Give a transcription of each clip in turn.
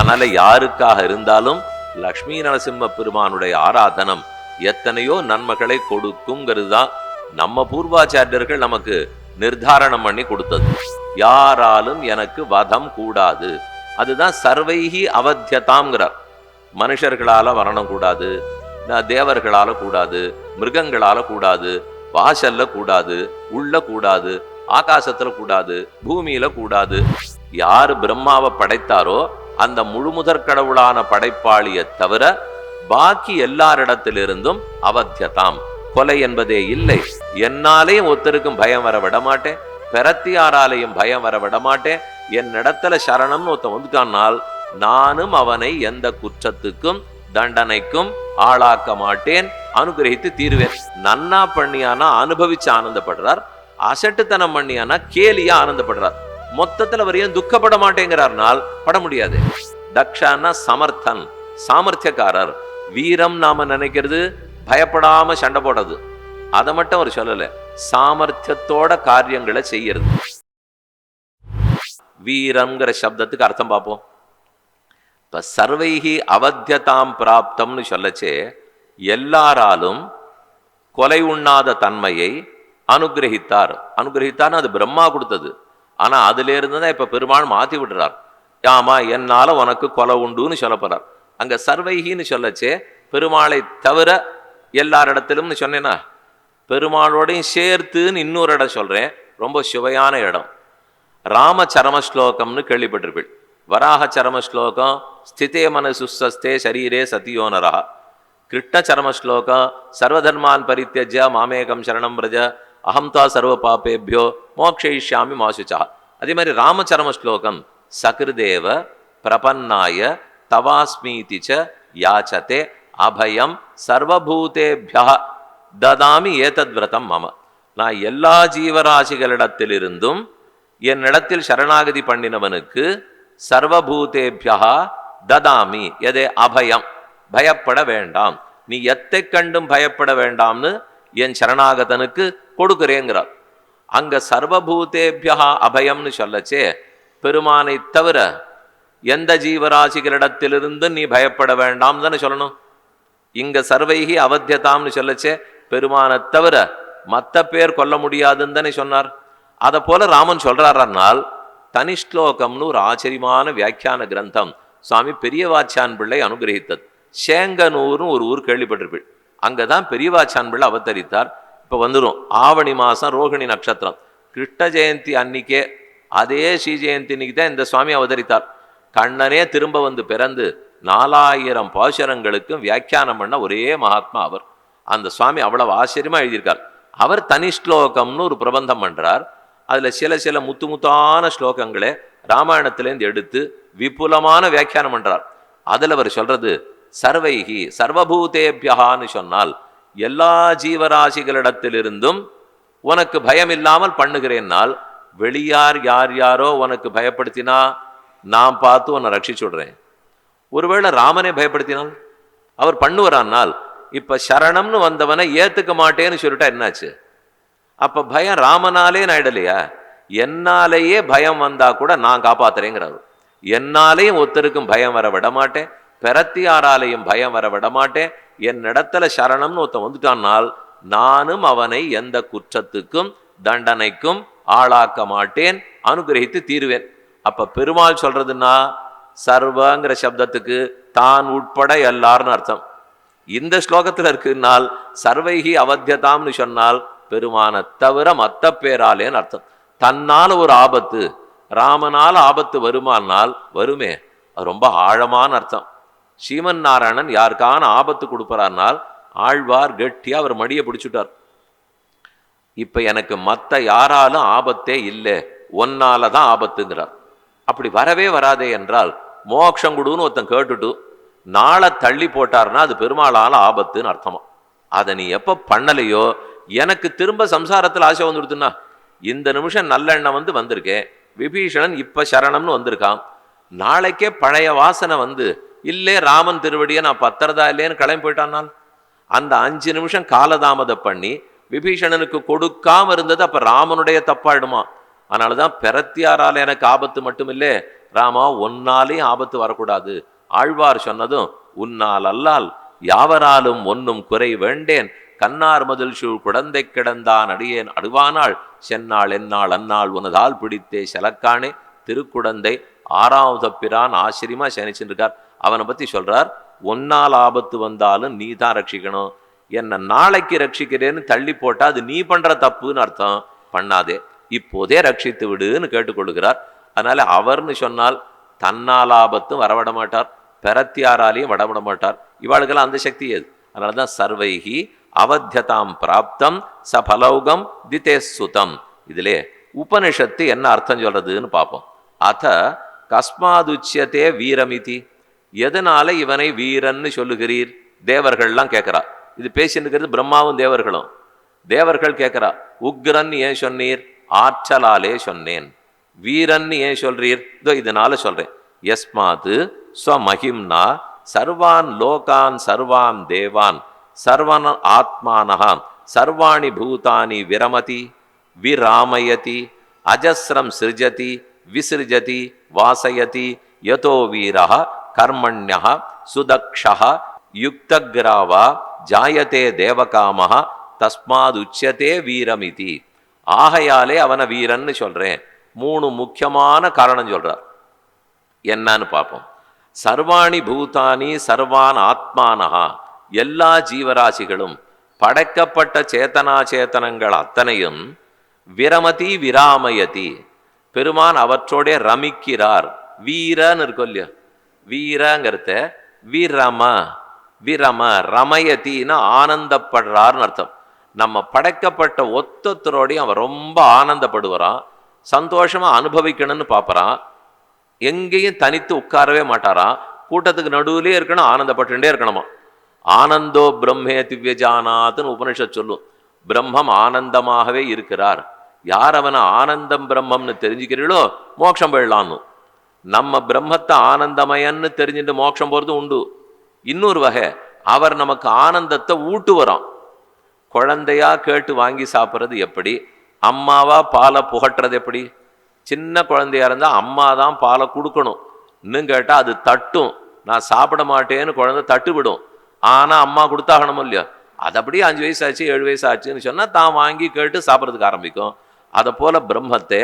அதனால யாருக்காக இருந்தாலும் லக்ஷ்மி நரசிம்ம பெருமானுடைய ஆராதனம் எத்தனையோ நன்மைகளை கொடுக்குங்கிறது தான் நம்ம பூர்வாச்சாரியர்கள் நமக்கு நிர்தாரணம் பண்ணி கொடுத்தது. யாராலும் எனக்கு வதம் கூடாது, அதுதான் சர்வைகி அவத்தியதாம்ங்கிறார். மனுஷர்களால வரணம் கூடாது, தேவர்களால கூடாது, மிருகங்களால கூடாது, வாசல்ல கூடாது, உள்ள கூடாது, ஆகாசத்துல கூடாது, பூமியில கூடாது. யாரு பிரம்மாவை படைத்தாரோ அந்த முழுமுதற் கடவுளான படைப்பாளியை தவிர பாக்கி எல்லாரிடத்திலிருந்தும் அவத்தியதாம், கொலை என்பதே இல்லை. என்னாலேயும் ஒருத்தருக்கும் பயம் வர விட மாட்டேன், பெறத்தியாராலையும் பயம் வர விட மாட்டேன். என்னிடத்துல சரணம்னு ஒருத்தன் வந்துட்டானால் நானும் அவனை எந்த குற்றத்துக்கும் தண்டனைக்கும் ஆளாக்க மாட்டேன், அனுகிரகித்து தீர்வேன். நன்னா பண்ணியானா அனுபவிச்சு ஆனந்தப்படுறார், அசட்டுத்தனம் பண்ணியானா கேலியா ஆனந்தப்படுறார். மொத்தத்துல வரையும் துக்கப்பட மாட்டேங்கிறார்னால் பட முடியாது. தக்ஷானா சமர்த்தன், சாமர்த்தியக்காரர். வீரம் நாம நினைக்கிறது பயப்படாம சண்டை போடுறது, அதை மட்டும் அவர் சொல்லல, சாமர்த்தியத்தோட காரியங்களை செய்யறது. வீரம்ங்கிற சப்தத்துக்கு அர்த்தம் பார்ப்போம். இப்ப சர்வைகி அவத்தியதாம் பிராப்தம்னு சொல்லச்சே எல்லாராலும் கொலை உண்ணாத தன்மையை அனுகிரகித்தார். அனுகிரகித்தார்னு அது பிரம்மா கொடுத்தது. ஆனா அதுல இருந்துதான் இப்ப பெருமாள் மாத்தி விடுறார். ஆமா என்னால உனக்கு கொலை உண்டுன்னு சொல்ல போறார். அங்க சர்வைகின்னு சொல்லச்சே பெருமாளை தவிர எல்லாரிடத்திலும் சொன்னேன்னா, பெருமாளோடையும் சேர்த்துன்னு இன்னொரு இடம் சொல்றேன், ரொம்ப சுவையான இடம். ராம சரம ஸ்லோகம்னு கேள்விப்பட்டிருப்பீள். வராக சரம ஸ்லோகம் ஸ்திதே மனசுஸ்தே சரீரே சத்தியோனரா. கிருஷ்ண சரம ஸ்லோகம் சர்வதர்மான் பரித்யஜ்ய மாமேகம் சரணம் பிரஜ அகம் தா சர்வ பாபேபியோ மோக்ஷயிஷ்யாமி மாசுச்சா. அதே மாதிரி ராமச்சரம ஸ்லோகம் சகிருதேவ பிரபன்னாய தவாஸ்மீதி ச யாச்சதே அபயம் சர்வபூதேபியா ததாமி ஏதத் விரதம் மம. நான் எல்லா ஜீவராசிகளிடத்திலிருந்தும் என்னிடத்தில் சரணாகதி பண்ணினவனுக்கு சர்வபூதேபியா ததாமி எதே அபயம், பயப்பட வேண்டாம், நீ எத்தை கண்டும் பயப்பட வேண்டாம்னு என் சரணாகதனுக்கு கொடுக்கிறேங்கிறார். அங்க சர்வபூதேபியா அபயம்னு சொல்லச்சே பெருமானை தவிர எந்த ஜீவராசிகளிடத்திலிருந்து நீ பயப்பட வேண்டாம் தானே சொல்லணும். இங்க சர்வைகி அவத்தியதாம்னு சொல்லச்சே பெருமானை தவிர மற்ற பேர் கொல்ல முடியாதுன்னு தானே சொன்னார். அதை போல ராமன் சொல்றாருனால் தனி ஸ்லோகம்னு ஒரு ஆச்சரியமான வியாக்கியான கிரந்தம் சுவாமி பெரியவாச்சான் பிள்ளை அனுகிரகித்தது. சேங்கனூர்னு ஒரு ஊர் கேள்விப்பட்டிருப்பீள். அங்கதான் பெரியவாச்சான் பிள்ளை அவதரித்தார். இப்ப வந்துடும் ஆவணி மாசம் ரோகிணி நட்சத்திரம், கிருஷ்ண ஜெயந்தி அன்னிக்கே அதே ஸ்ரீ ஜெயந்தி அன்னைக்கு தான் இந்த சுவாமி அவதரித்தார். கண்ணனே திரும்ப வந்து பிறந்து 4000 பாசுரங்களுக்கும் வியாக்கியானம் பண்ண ஒரே மகாத்மா அவர். அந்த சுவாமி அவ்வளவு ஆச்சரியமா எழுதியிருக்கார். அவர் தனி ஸ்லோகம்னு ஒரு பிரபந்தம் பண்றார். அதுல சில முத்தான ஸ்லோகங்களே ராமாயணத்திலேருந்து எடுத்து விபுலமான வியாக்கியானம் பண்றார். அதுல அவர் சொல்றது சர்வைகி சர்வபூதேபியான்னு சொன்னால் எல்லா ஜீவராசிகளிடத்திலிருந்தும் உனக்கு பயம் இல்லாமல் பண்ணுகிறேன்னால், வெளியார் யார் யாரோ உனக்கு பயப்படுத்தினா நான் பார்த்து உன்னை ரட்சிச்சு விடுறேன். ஒருவேளை ராமனே பயப்படுத்தினால் அவர் பண்ணுவாரானால், இப்ப சரணம்னு வந்தவனை ஏத்துக்க மாட்டேன்னு சொல்லிட்டா என்னாச்சு? அப்ப பயம் ராமனாலே நாயிடலையா? என்னாலேயே பயம் வந்தா கூட நான் காப்பாத்துறேங்கிறாரு. என்னாலேயும் ஒருத்தருக்கும் பயம் வர விட மாட்டேன், பெறத்தியாராலையும் பயம் வர விட மாட்டேன். என்னிடத்துல சரணம்னு ஒருத்தன் வந்துட்டான்னால் நானும் அவனை எந்த குற்றத்துக்கும் தண்டனைக்கும் ஆளாக்க மாட்டேன், அனுகிரகித்து தீருவேன். அப்ப பெருமாள் சொல்றதுன்னா சர்வங்கிற சப்தத்துக்கு தான் உட்பட எல்லாருன்னு அர்த்தம். இந்த ஸ்லோகத்துல இருக்குன்னால் சர்வைகி அவத்தியதாம்னு சொன்னால் பெருமானை தவிர மற்ற பேராலேன்னு அர்த்தம். தன்னால ஒரு ஆபத்து, ராமனால ஆபத்து வருமானால் வருமே, அது ரொம்ப ஆழமான அர்த்தம். ஸ்ரீமன் நாராயணன் யாருக்கான ஆபத்து கொடுப்பார்னால் ஆழ்வார் கெட்டியா அவர் மடியை பிடிச்சுட்டார். இப்ப எனக்கு மற்ற யாராலும் ஆபத்தே இல்லை, ஒன்னாலதான் ஆபத்துங்கிறார். அப்படி வரவே வராதே என்றால் மோட்சம் கொடுன்னு ஒருத்தன் கேட்டுட்டு நாளை தள்ளி போட்டார்னா அது பெருமாளால ஆபத்துன்னு அர்த்தமா. அதை நீ எப்ப பண்ணலையோ எனக்கு திரும்ப சம்சாரத்தில் ஆசை வந்துடுதுன்னா, இந்த நிமிஷம் நல்லெண்ணம் வந்திருக்கேன், விபீஷணன் இப்ப சரணம்னு வந்திருக்கான், நாளைக்கே பழைய வாசனை இல்லே ராமன் திருவடியை நான் பத்திரதா இல்லேன்னு கிளம்பி போயிட்டானால் அந்த 5 நிமிஷம் காலதாமதம் பண்ணி விபீஷணனுக்கு கொடுக்காம இருந்தது அப்ப ராமனுடைய தப்பாயிடுமா? அதனாலதான் பெறத்தியாரால் எனக்கு ஆபத்து மட்டுமில்லே ராமா ஒன்னாலையும் ஆபத்து வரக்கூடாது. ஆழ்வார் சொன்னதும் உன்னால் அல்லால் யாவராலும் ஒன்னும் குறை வேண்டேன், கண்ணார் மதில் சூழ் குழந்தை கிடந்தான் அடியேன் அடுவானாள், சென்னாள் என்னாள் அந்நாள் உனதால் பிடித்தே செலக்கானே. திருக்குடந்தை 6வது பிரான் ஆச்சரியமா சனிச்சுருக்கார். அவனை பத்தி சொல்றார், ஒன்னால் ஆபத்து வந்தாலும் நீ தான் ரட்சிக்கணும், என்ன நாளைக்கு ரட்சிக்கிறேன்னு தள்ளி போட்டா அது நீ பண்ற தப்புன்னு அர்த்தம், பண்ணாதே, இப்போதே ரட்சித்து விடுன்னு கேட்டுக்கொள்கிறார். அதனால அவர்னு சொன்னால் தன்னால் ஆபத்தும் வரவிட மாட்டார், பெறத்தியாராலையும் வடவிட மாட்டார். இவாளுக்கெல்லாம் அந்த சக்தி ஏது. அதனாலதான் சர்வைகி அவத்தியதாம் பிராப்தம் சபலௌகம் திதே சுதம். இதிலே உபனிஷத்து என்ன அர்த்தம் சொல்றதுன்னு பார்ப்போம். அத கஸ்மாதுச்சியத்தே வீரமிதி, எதனால இவனை வீரன்னு சொல்லுகிறீர்? தேவர்கள்லாம் கேட்கிறா. இது பேசிட்டு பிரம்மாவும் தேவர்களும். தேவர்கள் கேட்கிறா, உக்ரன் ஏன் சொன்னீர்? ஆற்றலாலே சொன்னேன். வீரன் ஏன் சொல்றீர்? இதனால சொல்றேன். யஸ்மாது ஸ்வமஹிம்னா சர்வான் லோகான் சர்வான் தேவான் சர்வன் ஆத்மானஹாம் சர்வாணி பூதானி விரமதி விராமயதி அஜஸ்ரம் சிருஜதி விசிருஜதி வாசயதி யதோ வீரஹ கர்மண்யஹ சுதக்ஷஹ யுக்தக்ராவா ஜாயதே தேவகாமஹ தஸ்மாதுச்யதே வீரமிதி. ஆகையாலே அவனை வீரன்னு சொல்றேன். 3 முக்கியமான காரணம் சொல்றார். என்னன்னு பார்ப்போம். சர்வாணி பூதானி சர்வான் ஆத்மானஹா, எல்லா ஜீவராசிகளும் படைக்கப்பட்ட சேத்தனாச்சேத்தனங்கள் அத்தனையும் விரமதி விராமயதி, பெருமான் அவற்றோட ரமிக்கிறார். வீரன்னு இருக்கும் இல்லையா, வீரங்கிறத விரம விரம ரமயத்தின்னா ஆனந்தப்படுறார்னு அர்த்தம். நம்ம படைக்கப்பட்ட ஒத்தத்தரோடையும் அவன் ரொம்ப ஆனந்தப்படுவாரான், சந்தோஷமா அனுபவிக்கணும்னு பார்ப்பறான். எங்கேயும் தனித்து உட்காரவே மாட்டாராம், கூட்டத்துக்கு நடுவிலே இருக்கணும், ஆனந்தப்பட்டுட்டே இருக்கணுமா. ஆனந்தோ பிரம்மே திவ்யஜானாத்னு உபனிஷத் சொல்லும். பிரம்மம் ஆனந்தமாகவே இருக்கிறார். யார் அவனை ஆனந்தம் பிரம்மம்னு தெரிஞ்சுக்கிறீங்களோ மோட்சம் போயிடலான்னு. நம்ம பிரம்மத்தை ஆனந்தமயன்னு தெரிஞ்சுட்டு மோட்சம் போறது உண்டு. இன்னொரு வகை, அவர் நமக்கு ஆனந்தத்தை ஊட்டுவரோம். குழந்தையா கேட்டு வாங்கி சாப்பிட்றது எப்படி, அம்மாவா பாலை புகட்டுறது எப்படி? சின்ன குழந்தையா இருந்தால் அம்மா தான் பாலை கொடுக்கணும். இன்னும் கேட்டால் அது தட்டும், நான் சாப்பிட மாட்டேன்னு குழந்தை தட்டு விடும். ஆனால் அம்மா கொடுத்தாகணும் இல்லையோ. அது அப்படியே 5 வயசு ஆச்சு 7 வயசு ஆச்சுன்னு சொன்னால் தான் வாங்கி கேட்டு சாப்பிட்றதுக்கு ஆரம்பிக்கும். அதை போல பிரம்மத்தை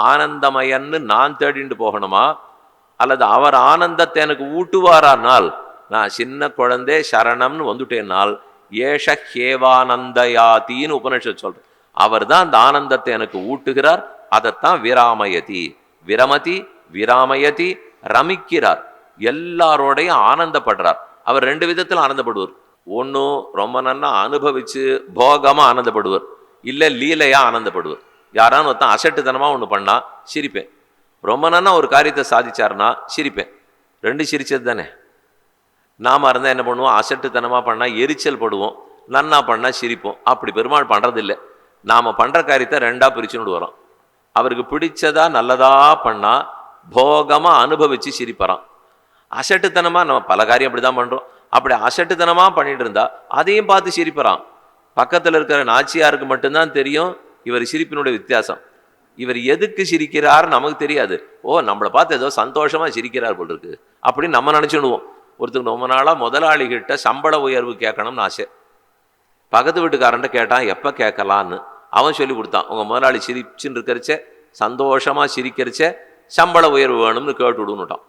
ஆனந்தமயன்னு நான் தேடிட்டு போகணுமா, அல்லது அவர் ஆனந்தத்தை எனக்கு ஊட்டுவாரானால், நான் சின்ன குழந்தை சரணம்னு வந்துட்டேனால் ஏஷ ஹேவானந்தயாத்தின்னு உபனிஷத் சொல்றேன். அவர் தான் அந்த ஆனந்தத்தை எனக்கு ஊட்டுகிறார். அதைத்தான் விராமயதி, விரமதி விராமயதி, ரமிக்கிறார், எல்லாரோடையும் ஆனந்தப்படுறார். அவர் 2 விதத்தில் ஆனந்தப்படுவார். ஒன்றும் ரொம்ப நல்லா அனுபவிச்சு போகமா ஆனந்தப்படுவார், இல்லை லீலையா ஆனந்தப்படுவார். யாரான்னு ஒருத்தன் அசட்டுத்தனமா ஒன்று பண்ணா சிரிப்பேன், ரொம்ப நல்லா ஒரு காரியத்தை சாதிச்சாருன்னா சிரிப்பேன். 2 சிரிச்சது தானே. நாம இருந்தால் என்ன பண்ணுவோம், அசட்டுத்தனமா பண்ணால் எரிச்சல் படுவோம், நன்னா பண்ணால் சிரிப்போம். அப்படி பெருமாள் பண்ணுறதில்லை. நாம் பண்ணுற காரியத்தை 2ஆக பிரிச்சுன்னு வரோம். அவருக்கு பிடிச்சதா நல்லதா பண்ணால் போகமாக அனுபவித்து சிரிப்பறான். அசட்டுத்தனமாக நம்ம பல காரியம் அப்படி தான் பண்ணுறோம். அப்படி அசட்டுத்தனமாக பண்ணிட்டு இருந்தா அதையும் பார்த்து சிரிப்பறான். பக்கத்தில் இருக்கிற நாச்சியாருக்கு மட்டும்தான் தெரியும் இவர் சிரிப்பினுடைய வித்தியாசம். இவர் எதுக்கு சிரிக்கிறார் நமக்கு தெரியாது. ஓ, நம்மளை பார்த்து ஏதோ சந்தோஷமாக சிரிக்கிறார் போல் இருக்கு அப்படின்னு நம்ம நினச்சிடுவோம். ஒருத்தருக்கு ரொம்ப நாளாக முதலாளிகிட்ட சம்பள உயர்வு கேட்கணும்னு ஆசை. பக்கத்து வீட்டுக்காரன்ட்ட கேட்டான் எப்போ கேட்கலான்னு. அவன் சொல்லி கொடுத்தான், உங்கள் முதலாளி சிரிச்சுன்னு இருக்கிறச்சே, சந்தோஷமாக சிரிக்கிறச்சே சம்பள உயர்வு வேணும்னு கேட்டு விடுன்னுட்டான்.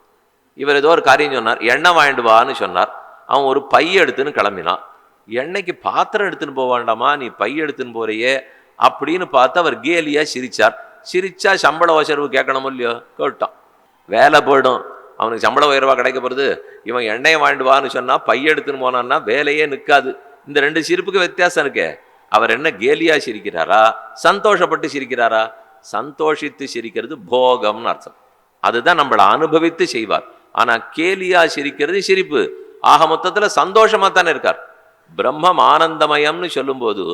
இவர் ஏதோ ஒரு காரியம் சொன்னார், எண்ணெய் வாங்கிட்டு வான்னு சொன்னார். அவன் ஒரு பை எடுத்துன்னு கிளம்பினான். எண்ணெய்க்கு பாத்திரம் எடுத்துன்னு போக வேண்டாமா, நீ பை எடுத்துன்னு போறியே அப்படின்னு பார்த்து அவர் கேலியாக சிரிச்சார். சிரிச்சா சம்பள உயர்வு கேட்கணும் இல்லையோ, கேட்டான். வேலை போயிடும், அவனுக்கு சம்பள உயர்வாக கிடைக்க போகிறது. இவன் எண்ணெயை வாங்கிட்டு வான்னு சொன்னால் பை எடுத்துன்னு போனான்னா வேலையே நிற்காது. இந்த 2 சிரிப்புக்கு வித்தியாசம் இருக்கே. அவர் என்ன கேலியா சிரிக்கிறாரா, சந்தோஷப்பட்டு சிரிக்கிறாரா? சந்தோஷித்து சிரிக்கிறது போகம்னு அர்த்தம். அதுதான் நம்மளை அனுபவித்து செய்வார். ஆனால் கேலியா சிரிக்கிறது சிரிப்பு. ஆக மொத்தத்தில் சந்தோஷமாக தானே இருக்கார். பிரம்மம் ஆனந்தமயம்னு சொல்லும்போது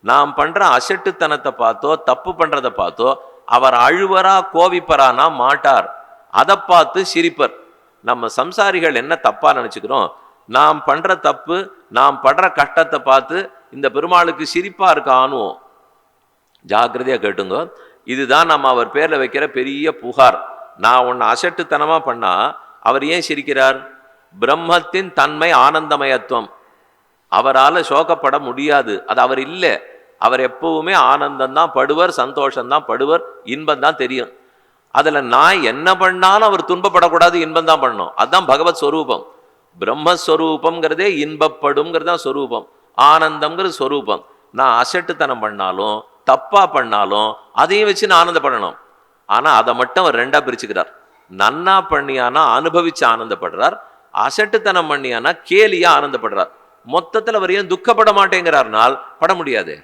நாம் பண்ற அசட்டுத்தனத்தை பார்த்தோ தப்பு பண்றதை பார்த்தோ அவர் அழுவரா கோவிப்பரானா மாட்டார். அதை பார்த்து சிரிப்பர். நம்ம சம்சாரிகள் என்ன தப்பா நினைச்சுக்கிறோம், நாம் பண்ற தப்பு நாம் படுற கஷ்டத்தை பார்த்து இந்த பெருமாளுக்கு சிரிப்பா இருக்கானுவோம். ஜாக்கிரதையா கேட்டுங்க. இதுதான் நம்ம அவர் பேர்ல வைக்கிற பெரிய புகார். நான் உன்னை அசட்டுத்தனமா பண்ணா அவர் ஏன் சிரிக்கிறார்? பிரம்மத்தின் தன்மை ஆனந்தமயத்துவம், அவரால் சோகப்பட முடியாது. அது அவர் இல்லை. அவர் எப்பவுமே ஆனந்தம்தான் படுவர், சந்தோஷம்தான் படுவர், இன்பம் தான் தெரியும். அதுல நான் என்ன பண்ணாலும் அவர் துன்பப்படக்கூடாது, இன்பம் தான் பண்ணணும். அதுதான் பகவத் ஸ்வரூபம். பிரம்மஸ்வரூபம்ங்கிறதே இன்பப்படும்ங்கிறது தான் ஸ்வரூபம். ஆனந்தம்ங்கிறது ஸ்வரூபம். நான் அசட்டுத்தனம் பண்ணாலும் தப்பா பண்ணாலும் அதையும் வச்சு நான் ஆனந்தப்படணும். ஆனா அதை மட்டும் அவர் ரெண்டா பிரிச்சுக்கிறார். நன்னா பண்ணியானா அனுபவிச்சு ஆனந்தப்படுறார், அசட்டுத்தனம் பண்ணியானா கேலியா ஆனந்தப்படுறார். மொத்தத்தில் அவர் ஏன் துக்கப்பட மாட்டேங்கிறார்னால் பட முடியாது.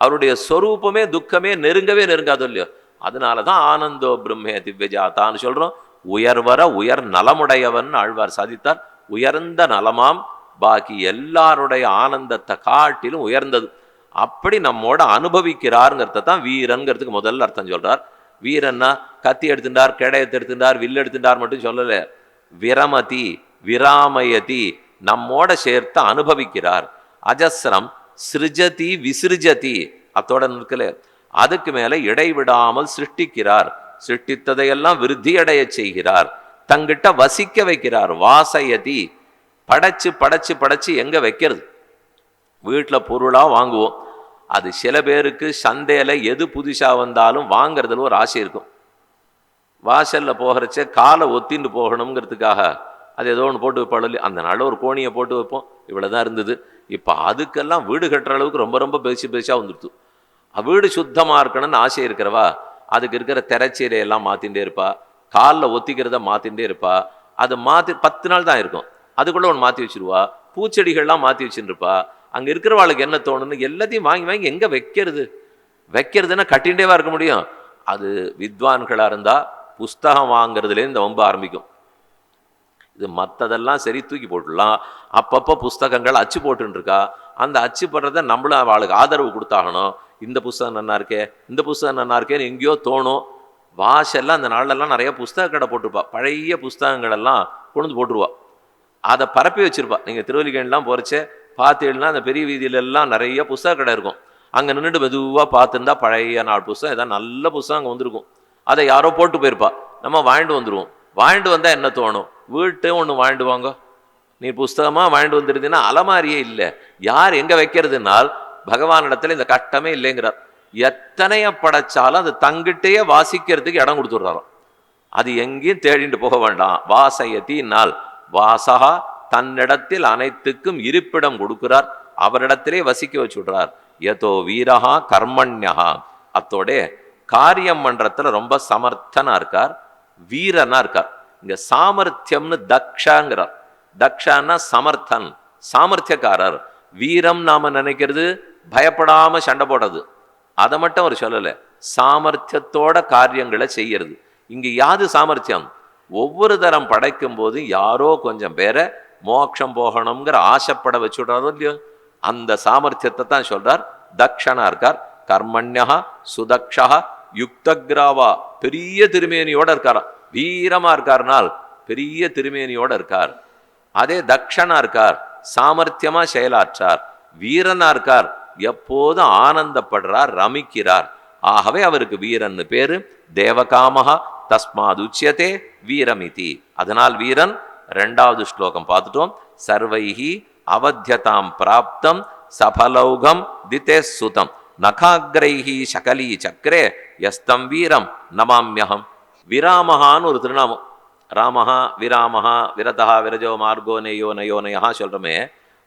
அவருடைய ஸ்வரூபமே துக்கமே நெருங்கவே நெருங்காது இல்லையோ. அதனாலதான் ஆனந்தோ பிரம்மே திவ்யஜாத்தான்னு சொல்றோம். உயர்வர உயர் நலமுடையவன் ஆழ்வார் சாதித்தார். உயர்ந்த நலமாம் பாக்கி எல்லாருடைய ஆனந்தத்தை காட்டிலும் உயர்ந்தது. அப்படி நம்மோட அனுபவிக்கிறாருங்கிறத தான் வீரன்கிறதுக்கு முதல்ல அர்த்தம் சொல்றார். வீரன்னா கத்தி எடுத்துட்டார், கேடயத்தை எடுத்துட்டார், வில்லு எடுத்துட்டார் மட்டும் சொல்லல. விரமதி விராமயதி, நம்மோட சேர்த்து அனுபவிக்கிறார். அஜஸ்ரம் சிருஜதி விசிருஜதி, அத்தோட நிற்கல. அதுக்கு மேல இடைவிடாமல் சிருஷ்டிக்கிறார். சிருஷ்டித்ததையெல்லாம் விருத்தி அடைய செய்கிறார். தங்கிட்ட வசிக்க வைக்கிறார். வாசயதி, படைச்சு படைச்சு படைச்சு எங்க வைக்கிறது? வீட்டில் பொருளா வாங்குவோம். அது சில பேருக்கு சந்தையில எது புதுசா வந்தாலும் வாங்கறதுல ஒரு ஆசை இருக்கும். வாசல்ல போகிறச்சே காலை ஒத்தின்னு போகணுங்கிறதுக்காக அது ஏதோ ஒன்று போட்டு வைப்பாள். அந்த நாள் ஒரு கோணியை போட்டு வைப்போம், இவ்வளோதான் இருந்தது. இப்போ அதுக்கெல்லாம் வீடு கட்டுற அளவுக்கு ரொம்ப ரொம்ப பெருசாக வந்துடுது. வீடு சுத்தமாக இருக்கணும்னு ஆசை இருக்கிறவா அதுக்கு இருக்கிற திரைச்சீரையெல்லாம் மாற்றிகிட்டே இருப்பா, காலில் ஒத்திக்கிறத மாற்றிகிட்டே இருப்பா. அது மாற்றி 10 நாள் தான் இருக்கும், அதுக்குள்ளே ஒன்று மாற்றி வச்சுருவா. பூச்செடிகள்லாம் மாற்றி வச்சுருப்பா. அங்கே இருக்கிறவாளுக்கு என்ன தோணுன்னு எல்லாத்தையும் வாங்கி வாங்கி எங்கே வைக்கிறதுன்னா கட்டிகிட்டேவா இருக்க முடியும்? அது வித்வான்களாக இருந்தால் புஸ்தகம் வாங்கிறதுலேருந்து இந்த வம்பு ஆரம்பிக்கும். இது மற்றதெல்லாம் சரி தூக்கி போட்டுடலாம். அப்பப்போ புஸ்தகங்கள் அச்சு போட்டுருக்கா, அந்த அச்சு போடுறத நம்மளும் அவளுக்கு ஆதரவு கொடுத்தாகணும். இந்த புஸ்தகம் நல்லா இருக்கே, இந்த புஸ்தகம் நல்லா இருக்கேன்னு எங்கேயோ தோணும். வாசெல்லாம் அந்த நாள்லெல்லாம் நிறைய புஸ்தக கடை போட்டிருப்பா. பழைய புஸ்தகங்களெல்லாம் கொண்டு போட்டுருவா. அதை பரப்பி வச்சிருப்பா. நீங்கள் திருவல்லிக்கேணிலாம் போகிறச்சே பார்த்தீங்கன்னா அந்த பெரிய வீதியிலெல்லாம் நிறைய புஸ்தக கடை இருக்கும். அங்கே நின்றுட்டு மெதுவாக பார்த்துருந்தா பழைய நாள் புஸ்தகம், ஏதாவது நல்ல புஸ்தகம் அங்கே வந்திருக்கும். அதை யாரோ போட்டு போயிருப்பா. நம்ம வாங்கிட்டு வந்துடுவோம். வாங்கிட்டு வந்தால் என்ன தோணும்? வீட்டே ஒன்று வாங்கிட்டு வாங்க, நீ புஸ்தகமாக வாங்கிட்டு வந்துருந்தீங்கன்னா அலமாரியே இல்லை. யார் எங்கே வைக்கிறதுனால் பகவானிடத்துல இந்த கட்டமே இல்லைங்கிறார். எத்தனைய படைச்சாலும் அது தங்கிட்டேயே வாசிக்கிறதுக்கு இடம் கொடுத்துடுறாராம். அது எங்கேயும் தேடிட்டு போக வேண்டாம். வாசயத்தினால் வாசகா, தன்னிடத்தில் அனைத்துக்கும் இருப்பிடம் கொடுக்கிறார், அவரிடத்திலே வசிக்க வச்சுடுறார். யதோ வீரஹா கர்மண்யஹா, அத்தோட காரியம் மன்றத்துல ரொம்ப சமர்த்தனா இருக்கார், வீரனா இருக்கார். இங்க சாமர்த்தியம்னு தக்ஷாங்கிறார். தக்ஷான்னா சமர்த்தன், சாமர்த்தியக்காரர். வீரம் நாம நினைக்கிறது பயப்படாம சண்டை போடுறது, அதை மட்டும் அவர் சொல்லலை. சாமர்த்தியத்தோட காரியங்களை செய்யறது. இங்க யாது சாமர்த்தியம்? ஒவ்வொரு தரம் படைக்கும் போது யாரோ கொஞ்சம் பேரை மோட்சம் போகணுங்கிற ஆசைப்பட வச்சுடுறாரோ இல்லையோ, அந்த சாமர்த்தியத்தை தான் சொல்றார். தக்ஷனா இருக்கார், கர்மண்யா சுதக்ஷா யுக்தகிராவா, பெரிய திருமேனியோட இருக்காரா. வீரமா இருக்காருனால் பெரிய திருமேனியோட இருக்கார். அதே தக்ஷனா இருக்கார், சாமர்த்தியமா செயலாற்றார். வீரனா இருக்கார், எப்போதும் ஆனந்தப்படுறார், ரமிக்கிறார். ஆகவே அவருக்கு வீரன்னு பேரு. தேவகாமஹா தஸ்மாத் உச்சியதே வீரமிதி. அதனால் வீரன். 2வது ஸ்லோகம் பார்த்துட்டோம். சர்வைஹி அவத்யதாம் பிராப்தம் சபலௌகம் திதே சுதம் நகாக்ரைஹி சகலி சக்கரே யஸ்தம் வீரம் நமாம்யகம். விராமஹான்னு ஒரு திருநாமம். ராமஹா விராமஹா விரதா விரஜோ மார்கோ நெய்யோ நயோ நயா சொல்றமே.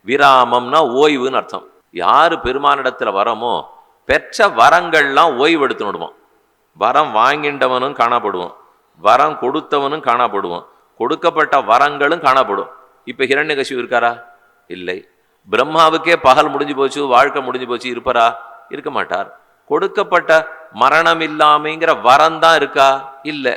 விராமம்னா ஓய்வுன்னு அர்த்தம். யாரு பெருமானிடத்துல வரமோ பெற்ற வரங்கள்லாம் ஓய்வு எடுத்துனுடுவோம். வரம் வாங்கின்றவனும் காணப்படுவோம், வரம் கொடுத்தவனும் காணப்படுவோம், கொடுக்கப்பட்ட வரங்களும் காணப்படும். இப்ப ஹிரண்யகசிபு இருக்காரா? இல்லை. பிரம்மாவுக்கே பகல் முடிஞ்சு போச்சு, வாழ்க்கை முடிஞ்சு போச்சு, இருப்பாரா? இருக்க மாட்டார். கொடுக்கப்பட்ட மரணம் இல்லாமைங்கிற வரம் தான் இருக்கா? இல்லை.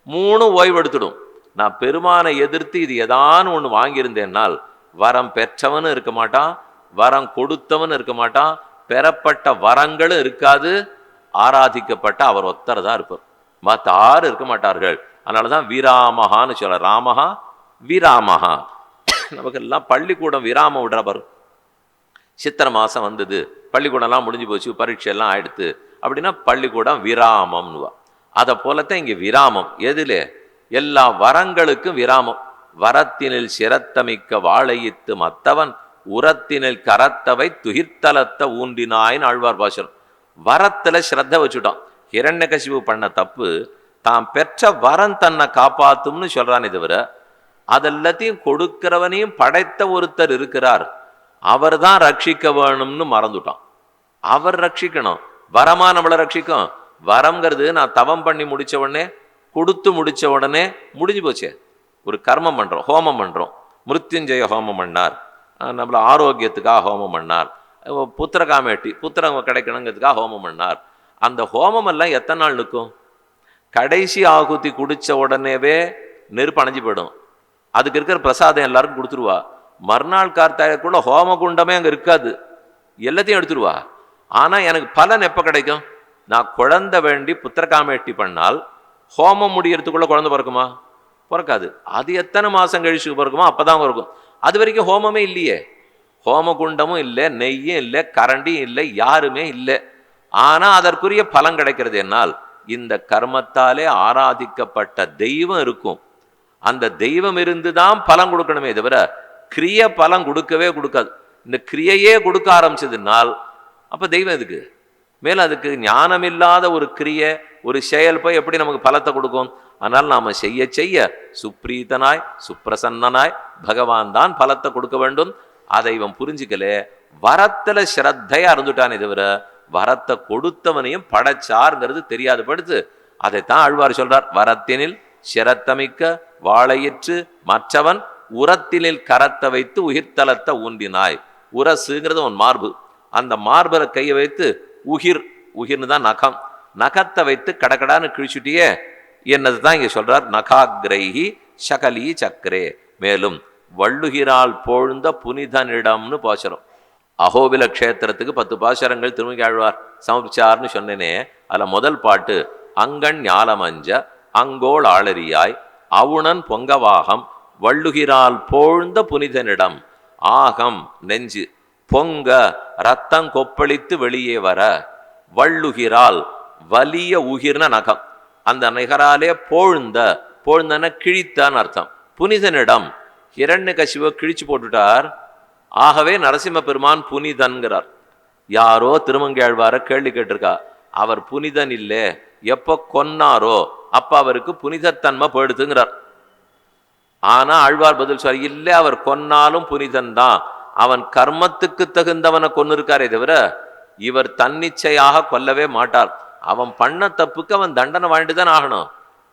3 ஓய்வு எடுத்துடும். நான் பெருமானை எதிர்த்து இது ஏதானு ஒன்று வாங்கியிருந்தேன்னால் வரம் பெற்றவனும் இருக்க மாட்டான், வரம் கொடுத்தவனும் இருக்க மாட்டான், பெறப்பட்ட வரங்களும் இருக்காது, ஆராதிக்கப்பட்ட அவர் ஒத்தர் தான் இருப்பார், மற்ற 6 இருக்க மாட்டார்கள். அதனாலதான் விராமஹான்னு சொல்ல. ராமஹா விராமஹா. நமக்கெல்லாம் பள்ளிக்கூடம் விராம விடுறவர். சித்திரை மாதம் வந்தது, பள்ளிக்கூடம்லாம் முடிஞ்சு போச்சு, பரீட்சையெல்லாம் ஆயிடுத்து அப்படின்னா பள்ளிக்கூடம் விராமம்னுவா. அதை போலத்தான் இங்கே விராமம். எதிலே? எல்லா வரங்களுக்கும் விராமம். வரத்தினில் சிரத்தமிக்க வாழையித்து மத்தவன் உரத்தினில் கரத்தவை துகிர்த்தலத்த ஊன்றினாயின்னு ஆழ்வார் பாசுரம். வரத்துல ஸ்ரத்த வச்சுட்டான். ஹிரண்யகசிபு பண்ண தப்பு, தான் பெற்ற வரம் தன்னை காப்பாத்தும்னு சொல்றானே தவிர அதெல்லாத்தையும் கொடுக்கிறவனையும் படைத்த ஒருத்தர் இருக்கிறார், அவர் தான் ரட்சிக்க வேணும்னு மறந்துட்டான். அவர் ரட்சிக்கணும், வரமா நம்மளை ரட்சிக்கும். வரம்ங்கிறது நான் தவம் பண்ணி முடிச்ச உடனே, கொடுத்து முடிச்ச உடனே முடிஞ்சு போச்சே. ஒரு கர்மம் பண்றோம், ஹோமம் பண்றோம். மிருத்யுஞ்சய ஹோமம் பண்ணார், நம்மள ஆரோக்கியத்துக்காக ஹோமம் பண்ணார். புத்திரகாமேட்டி புத்திரம் கிடைக்கணுங்கிறதுக்காக ஹோமம் பண்ணார். அந்த ஹோமம் எல்லாம் எத்தனை நாள் நிற்கும்? கடைசி ஆகுதி குடிச்ச உடனேவே நெருப்பு அணைஞ்சு போயிடும். அதுக்கு இருக்கிற பிரசாதம் எல்லாருக்கும் கொடுத்துருவா. மறுநாள் கார்த்தாயக்குள்ள ஹோம குண்டமே அங்கே இருக்காது, எல்லாத்தையும் எடுத்துருவா. ஆனால் எனக்கு பலன் எப்போ கிடைக்கும்? நான் குழந்தை வேண்டி புத்திரகாமேட்டி பண்ணால் ஹோமம் முடியறதுக்குள்ள குழந்தை பிறக்குமா? பிறக்காது. அது எத்தனை மாதம் கழிச்சு பிறக்குமோ அப்போதான் பிறக்கும். அது வரைக்கும் ஹோமமே இல்லையே, ஹோமகுண்டமும் இல்லை, நெய்யும் இல்லை, கரண்டியும் இல்லை, யாருமே இல்லை. ஆனால் அதற்குரிய பலன் கிடைக்கிறது என்னால் இந்த கர்மத்தாலே ஆராதிக்கப்பட்ட தெய்வம் இருக்கும். அந்த தெய்வம் இருந்துதான் பலன் கொடுக்கணுமே தவிர கிரிய பலன் கொடுக்கவே கொடுக்காது. இந்த கிரியையே கொடுக்க ஆரம்பிச்சதுனால் அப்போ தெய்வம் எதுக்கு? மேலும் அதுக்கு ஞானமில்லாத ஒரு கிரிய, ஒரு செயல் போய் எப்படி நமக்கு பலத்தை கொடுக்கும்? ஆனால் நாம் செய்ய செய்ய சுப்ரீதனாய் சுப்பிரசன்னனாய் பகவான் தான் பலத்தை கொடுக்க வேண்டும். அதை இவன் புரிஞ்சுக்கல, வரத்துல ஸ்ரத்தையா இருந்துட்டானே தவிர வரத்தை கொடுத்தவனையும் படைச்சாருங்கிறது தெரியாது படுத்து. அதைத்தான் ஆழ்வார் சொல்றார், வரத்தினில் சிரத்தமிக்க வாழையிற்று மற்றவன் உரத்தினில் கரத்தை வைத்து உயிர்த்தலத்தை ஊன்றினாய். உரசுங்கிறது உன் மார்பு, அந்த மார்பரை கையை வைத்து உகிர், உகிர்னு தான் நகம், நகத்தை வைத்து கடகடான்னு கிழிச்சுட்டியே என்னது தான் இங்கே சொல்றார். நகாகிரைஹி சகலி சக்கரே. மேலும் வள்ளுகிறால் போழ்ந்த புனிதனிடம்னு பாசுரம். அகோபில க்ஷேத்திரத்துக்கு 10 பாசுரங்கள் திருமங்கையாழ்வார் சமர்ப்பிச்சார்னு சொன்னேனே. அதில் முதல் பாட்டு அங்கண் ஞாலமஞ்ச அங்கோள் ஆளரியாய் அவுணன் பொங்கவாகம் வள்ளுகிறால் போழ்ந்த புனிதனிடம். ஆகம் நெஞ்சு, பொங்க ரத்தம் கொப்பளித்து வெளியே வர, வள்ளுகிறால் வலிய உகிர்ன நகம், அந்த நிகராலே போழ்ந்த, போழ்ந்தன கிழித்தான்னு அர்த்தம். புனிதனிடம் ஹிரண்யகசிபை கிழிச்சு போட்டுட்டார். ஆகவே நரசிம்ம பெருமான் புனிதன்கிறார். யாரோ திருமங்கையாழ்வார கேள்வி கேட்டிருக்கா, அவர் புனிதன் இல்லை, எப்போ கொன்னாரோ அப்ப அவருக்கு புனிதத்தன்மை போயிடுதுங்கிறார். ஆனா ஆழ்வார் பதில் சொல்ற, இல்லை அவர் கொன்னாலும் புனிதன் தான், அவன் கர்மத்துக்கு தகுந்தவனை கொன்னு இருக்காரே தவிர இவர் தன்னிச்சையாக கொல்லவே மாட்டார். அவன் பண்ண தப்புக்கு அவன் தண்டனை வாங்கிட்டு தான் ஆகணும்.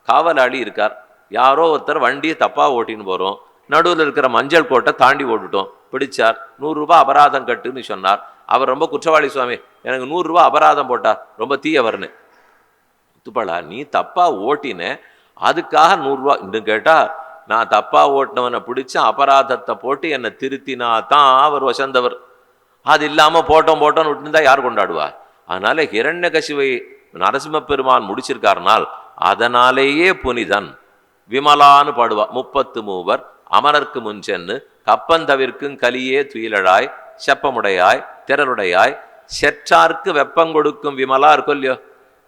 காவலாளி இருக்கார், யாரோ ஒருத்தர் வண்டியை தப்பா ஓட்டின்னு போறோம், நடுவில் இருக்கிற மஞ்சள் கோட்டை தாண்டி ஓட்டுட்டோம், பிடிச்சார், 100 ரூபாய் அபராதம் கட்டுன்னு சொன்னார். அவர் ரொம்ப குற்றவாளி சுவாமி, எனக்கு 100 ரூபாய் அபராதம் போட்டார், ரொம்ப தீயவர்னு. துப்பலா, நீ தப்பா ஓட்டின, அதுக்காக 100 ரூபா இன்னும் கேட்டா, நான் தப்பா ஓட்டினவனை பிடிச்ச அபராதத்தை போட்டு என்னை திருத்தினா தான் அவர் வசந்தவர். அது இல்லாம போட்டோன்னு விட்டுருந்தா யார் கொண்டாடுவா? அதனால ஹிரண்யகசிவை நரசிம்ம பெருமான் முடிச்சிருக்காருனால் அதனாலேயே புனிதன். விமலான்னு பாடுவா, 33 அமரர்க்கு முன்சென்னு கப்பந்தவிர்க்கும் கலியே துயிலழாய் செப்பமுடையாய் திரளுடையாய் செற்றார்க்கு வெப்பம் கொடுக்கும் விமலா இருக்கும் இல்லையோ.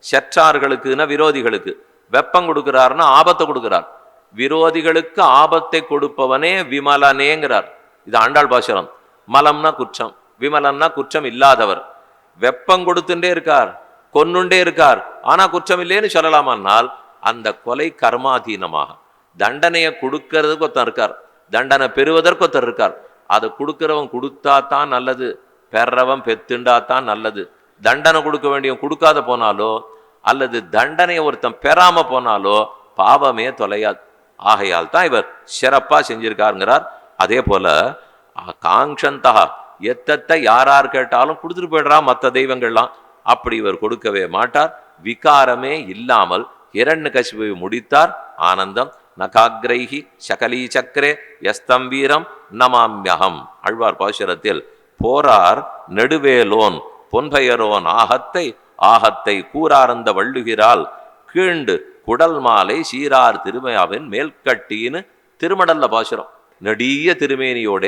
செற்றார்களுக்குன்னா விரோதிகளுக்கு வெப்பம் கொடுக்கிறாருன்னா ஆபத்தை கொடுக்கிறார். விரோதிகளுக்கு ஆபத்தை கொடுப்பவனே விமலனேங்கிறார். இது ஆண்டாள் பாசுரம். மலம்னா குற்றம், விமலன்னா குற்றம் இல்லாதவர். வெப்பம் கொடுத்துட்டே இருக்கார், கொன்னுண்டே இருக்கார், ஆனா குற்றம் இல்லைன்னு சொல்லலாமானால் அந்த கொலை கர்மாதீனமாக தண்டனையை கொடுக்கறதுக்கு ஒருத்தர் இருக்கார், தண்டனை பெறுவதற்கு ஒருத்தர் இருக்கார். அதை கொடுக்கிறவன் கொடுத்தா தான் நல்லது, பெறவன் பெத்துண்டா தான் நல்லது. தண்டனை கொடுக்க வேண்டியவன் கொடுக்காத போனாலோ அல்லது தண்டனையை ஒருத்தன் பெறாம போனாலோ பாவமே தொலையாது. ஆகையால் தான் இவர் சிறப்பா செஞ்சிருக்காருங்கிறார். அதே போல காங்ஷந்தா எத்தத்தை யார் கேட்டாலும் கொடுத்துட்டு போயிடுறா மற்ற தெய்வங்கள்லாம். அப்படி இவர் கொடுக்கவே மாட்டார். விகாரமே இல்லாமல் ஹிரண்யகசிபை முடித்தார். ஆனந்தம். நகாகிரைஹி சகலீ சக்கரே யஸ்தம் வீரம் நமாம்யகம். ஆழ்வார் பாசுரத்தில் போரார் நெடுவேலோன் பொன்பெயரோன் ஆகத்தை கூறார்ந்த வள்ளுகிறால் கீண்டு குடல் மாலை சீரார் திருமையாவின் மேல்கட்டின்னு திருமடல்ல பாசுரம். நெடிய திருமேனியோட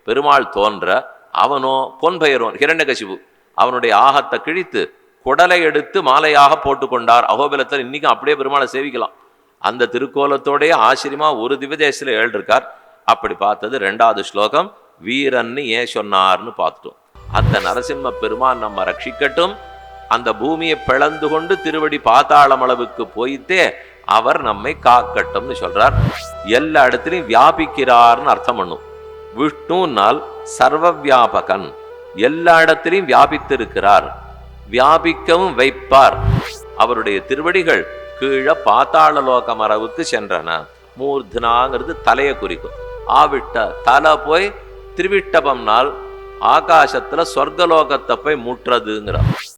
பெருமாள் தோன்ற அவனோ பொன்பெயரோன் ஹிரண்யகசிபு அவனுடைய ஆகத்தை கிழித்து குடலை எடுத்து மாலையாக போட்டுக்கொண்டார். அகோபிலத்தில் இன்னைக்கும் அப்படியே பெருமாளை சேவிக்கலாம். அந்த திருக்கோலத்தோடைய ஆச்சரியமா ஒரு திவ்யதேசத்துல எழுதிருக்கார். அப்படி பார்த்தது 2வது ஸ்லோகம். வீரன்னு ஏன் சொன்னார்னு பார்த்துட்டோம். அந்த நரசிம்ம பெருமான் நம்ம ரட்சிக்கட்டும். அந்த பூமியை பிளந்து கொண்டு திருவடி பாத்தாளம் அளவுக்கு போயிட்டே அவர் நம்மை காக்கட்டும்னு சொல்றார். எல்லா இடத்திலையும் வியாபிக்கிறார்னு அர்த்தம் பண்ணும். விஷ்ணுனால் சர்வ வியாபகன், எல்லா இடத்திலையும் வியாபித்திருக்கிறார், வியாபிக்கவும் வைப்பார். அவருடைய திருவடிகள் கீழே பாத்தாள லோகம் அளவுக்கு சென்றன. மூர்தனாங்கிறது தலையை குறிக்கும். ஆவிட்ட தலை போய் திருவிட்டபம்னால் ஆகாசத்துல சொர்க்கலோகத்தை போய் முற்றதுங்கிறார்.